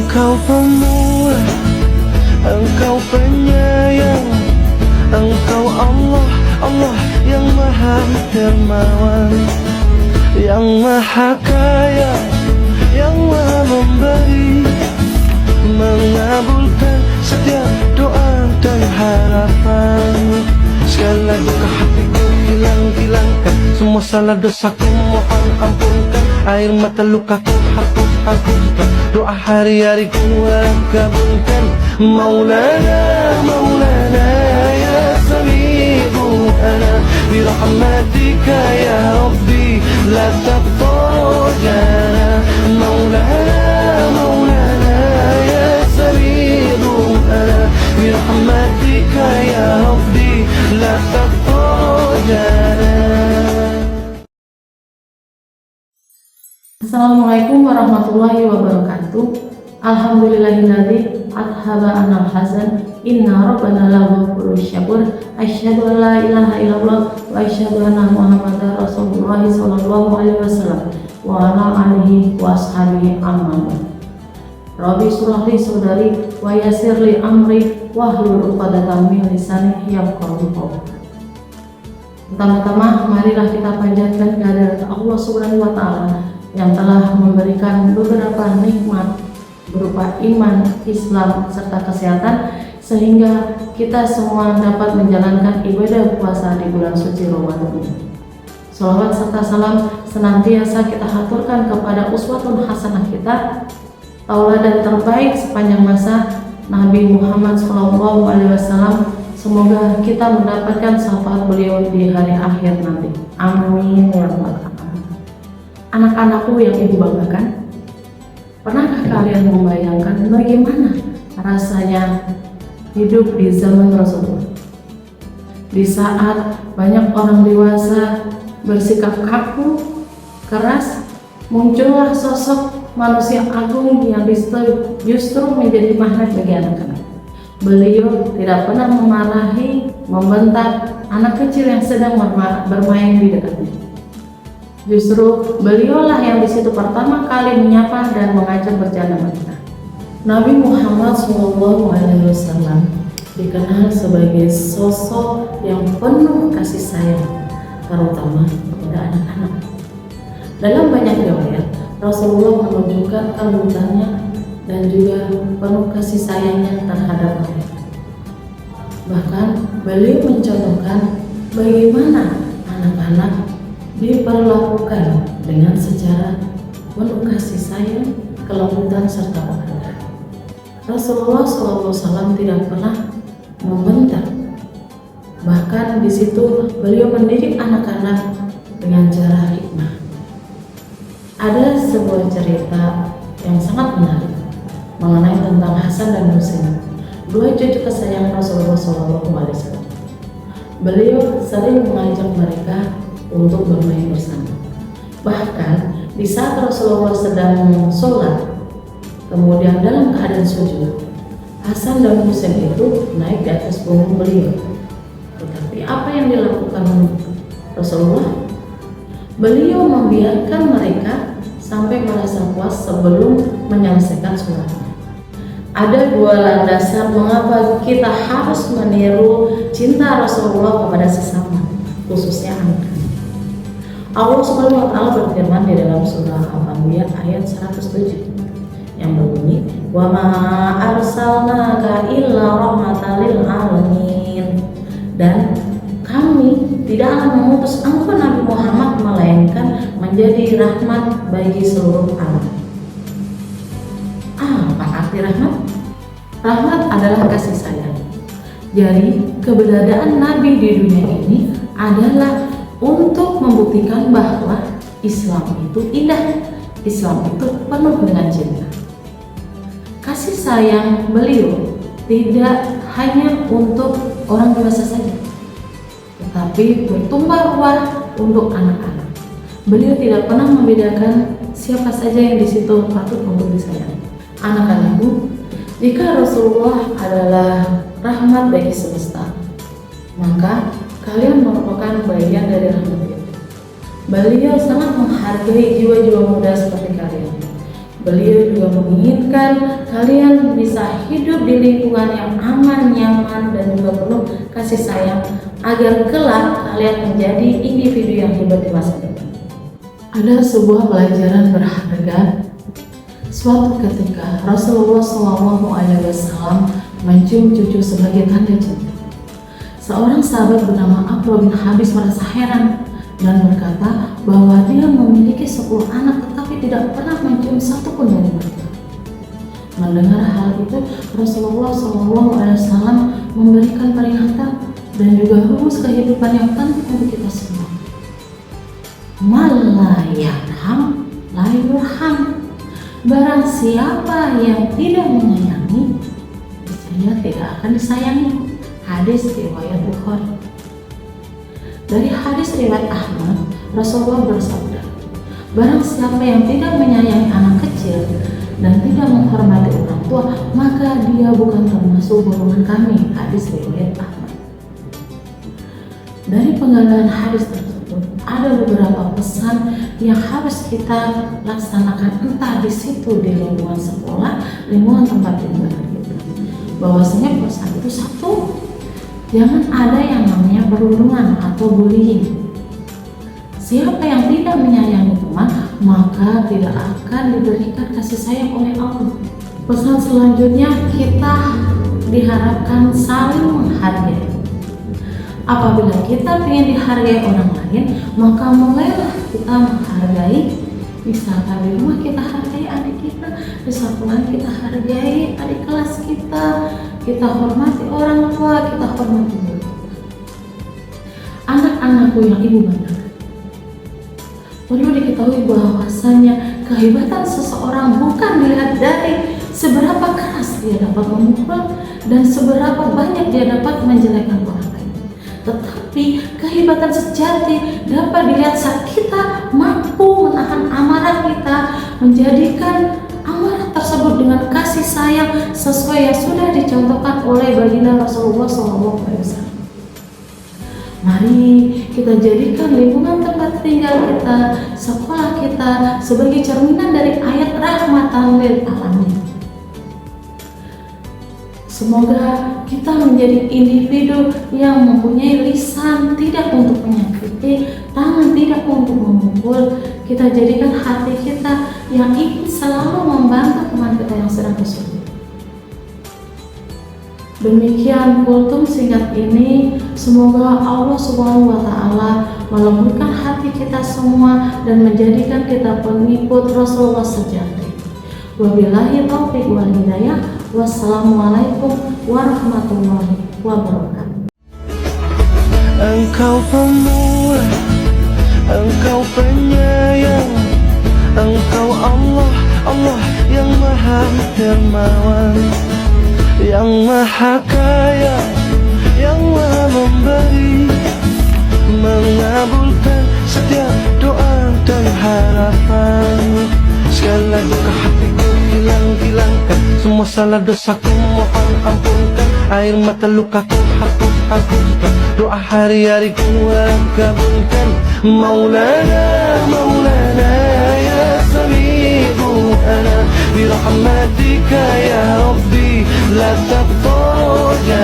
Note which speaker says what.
Speaker 1: Engkau pemurah, Engkau penyayang, Engkau Allah, Allah yang maha dermawan, yang maha kaya, yang maha memberi, mengabulkan setiap doa dan harapan. Segala duka hatiku hilangkan, semua salah dosaku mohon ampunkan, air mata lukaku hapuskan, doa hari-hari ku kabulkan. Maulana, Maulana ya sami'u ana, birahmatika ya Rabbi la taqtujana. Maulana, Maulana ya sami'u ana, birahmatika ya Rabbi la taqtujana.
Speaker 2: Assalamualaikum warahmatullahi wabarakatuh. Alhamdulillahilladzi adhaba anal hazan, inna rabbana laghafurur syakur. Asyhadu an la ilaha illallah wa asyhadu anna muhammadar rasulullah sallallahu alaihi wasallam wa ala alihi wa ashabihi amma ba'd. Rabbi shrah li sadri wa yassir li amri wahlul 'uqdatam min lisani yafqahu qawli. Pertama-tama marilah kita panjatkan kehadirat Allah Subhanahu wa taala yang telah memberikan beberapa nikmat berupa iman, Islam, serta kesehatan, sehingga kita semua dapat menjalankan ibadah puasa di bulan suci Ramadan ini. Shalawat serta salam senantiasa kita haturkan kepada uswatun hasanah kita, tauladan terbaik sepanjang masa, Nabi Muhammad SAW. Semoga kita mendapatkan syafaat beliau di hari akhir nanti. Amin ya rabbal alamin. Anak-anakku yang ibu banggakan, pernahkah kalian membayangkan bagaimana rasanya hidup di zaman Rasulullah? Di saat banyak orang dewasa bersikap kaku, keras, muncullah sosok manusia agung yang justru menjadi magnet bagi anak-anak. Beliau tidak pernah memarahi, membentak anak kecil yang sedang bermain di dekatnya. Justru beliaulah yang di situ pertama kali menyapa dan mengajak bercanda mereka. Nabi Muhammad SAW dikenal sebagai sosok yang penuh kasih sayang, terutama kepada anak-anak. Dalam banyak riwayat, Rasulullah menunjukkan kelembutannya dan juga penuh kasih sayangnya terhadap mereka. Bahkan beliau mencontohkan bagaimana anak-anak diperlakukan dengan secara penuh kasih sayang, kelembutan, serta penghargaan. Rasulullah SAW tidak pernah membentak. Bahkan di situ beliau mendidik anak-anak dengan cara hikmah. Ada sebuah cerita yang sangat menarik mengenai tentang Hasan dan Husain, dua cucu kesayangan Rasulullah SAW. Beliau sering mengajak mereka untuk bermain bersama. Bahkan di saat Rasulullah sedang sholat, kemudian dalam keadaan sujud, Hasan dan Husain itu naik di atas punggung beliau. Tetapi apa yang dilakukan Rasulullah? Beliau membiarkan mereka sampai merasa puas sebelum menyelesaikan sholatnya. Ada dua landasan mengapa kita harus meniru cinta Rasulullah kepada sesama, khususnya anak. Allah Subhanahu wa taala berfirman di dalam surah Al-Anbiya ayat 107 yang berbunyi, "Wa ma arsalnaka illa rahmatan lil alamin." Dan kami tidak akan mengutus engkau Nabi Muhammad melainkan menjadi rahmat bagi seluruh alam. Apa arti rahmat? Rahmat adalah kasih sayang. Jadi keberadaan Nabi di dunia ini adalah untuk membuktikan bahwa Islam itu indah, Islam itu penuh dengan cinta. Kasih sayang beliau tidak hanya untuk orang dewasa saja, tetapi bertumpah ruah untuk anak-anak. Beliau tidak pernah membedakan siapa saja yang di situ patut untuk disayangi. Anak-anakku, jika Rasulullah adalah rahmat bagi semesta, maka kalian merupakan bagian dari rahmat itu. Beliau sangat menghargai jiwa-jiwa muda seperti kalian. Beliau juga menginginkan kalian bisa hidup di lingkungan yang aman, nyaman, dan juga penuh kasih sayang agar kelak kalian menjadi individu yang hebat di masa depan. Ada sebuah pelajaran berharga. Suatu ketika Rasulullah SAW mencium cucu sebagai tanda cinta. Seorang sahabat bernama Aqra bin Habis merasa heran dan berkata bahwa dia memiliki 10 anak tetapi tidak pernah mencium satupun dari mereka. Mendengar hal itu, Rasulullah SAW memberikan peringatan dan juga rumus kehidupan yang penting untuk kita semua. Mala yarham la yurham. Barang siapa yang tidak menyayangi, dia tidak akan disayangi. Hadis riwayat Bukhari. Dari hadis riwayat Ahmad, Rasulullah bersabda, barang siapa yang tidak menyayangi anak kecil dan tidak menghormati orang tua, maka dia bukan termasuk golongan kami. Hadis riwayat Ahmad. Dari penggalan hadis tersebut, ada beberapa pesan yang harus kita laksanakan, entah di situ di lingkungan sekolah, lingkungan tempat tinggal kita. Bahwasanya pesan itu satu, jangan ada yang namanya perundungan atau bullying. Siapa yang tidak menyayangi teman, maka tidak akan diberikan kasih sayang oleh Allah. Pesan selanjutnya, kita diharapkan saling menghargai. Apabila kita ingin dihargai orang lain, maka mulailah kita menghargai. Misalkan di rumah kita hargai adik kita, di sekolah kita hargai adik kelas kita hormati orang tua, kita hormati guru. Anak-anakku yang ibu banggakan, perlu diketahui bahwasanya kehebatan seseorang bukan dilihat dari seberapa keras dia dapat memukul dan seberapa banyak dia dapat menjelekkan orang lain, tetapi kehebatan sejati dapat dilihat saat kita mampu menahan amarah kita, menjadikan amarah tersebut dengan kasih sayang sesuai yang sudah dicontohkan oleh baginda Rasulullah SAW. Mari kita jadikan lingkungan tempat tinggal kita, sekolah kita sebagai cerminan dari ayat rahmatan lil alamin. Semoga kita menjadi individu yang mempunyai lisan tidak untuk menyakiti, tangan tidak untuk memukul. Kita jadikan hati kita yang ingin selalu membantu teman kita yang sedang kesulitan. Demikian kultum singkat ini. Semoga Allah Subhanahu wa Ta'ala melembutkan hati kita semua dan menjadikan kita pengikut Rasulullah sejati. Wabillahi taufiq wal hidayah. Wassalamualaikum warahmatullahi wabarakatuh.
Speaker 1: Engkau pemurah, Engkau penyayang, Engkau Allah, Allah yang maha dermawan, yang maha kaya, yang maha memberi, mengabulkan setiap doa dan harapan. Segala duka hatiku hilangkan, semua salah dosaku mohon ampunkan, air mata lukaku hapuskan, doa hari-hari ku kabulkan. Maulana, Maulana ya sami'u ana birahmatika ya Rabbi la taqta'na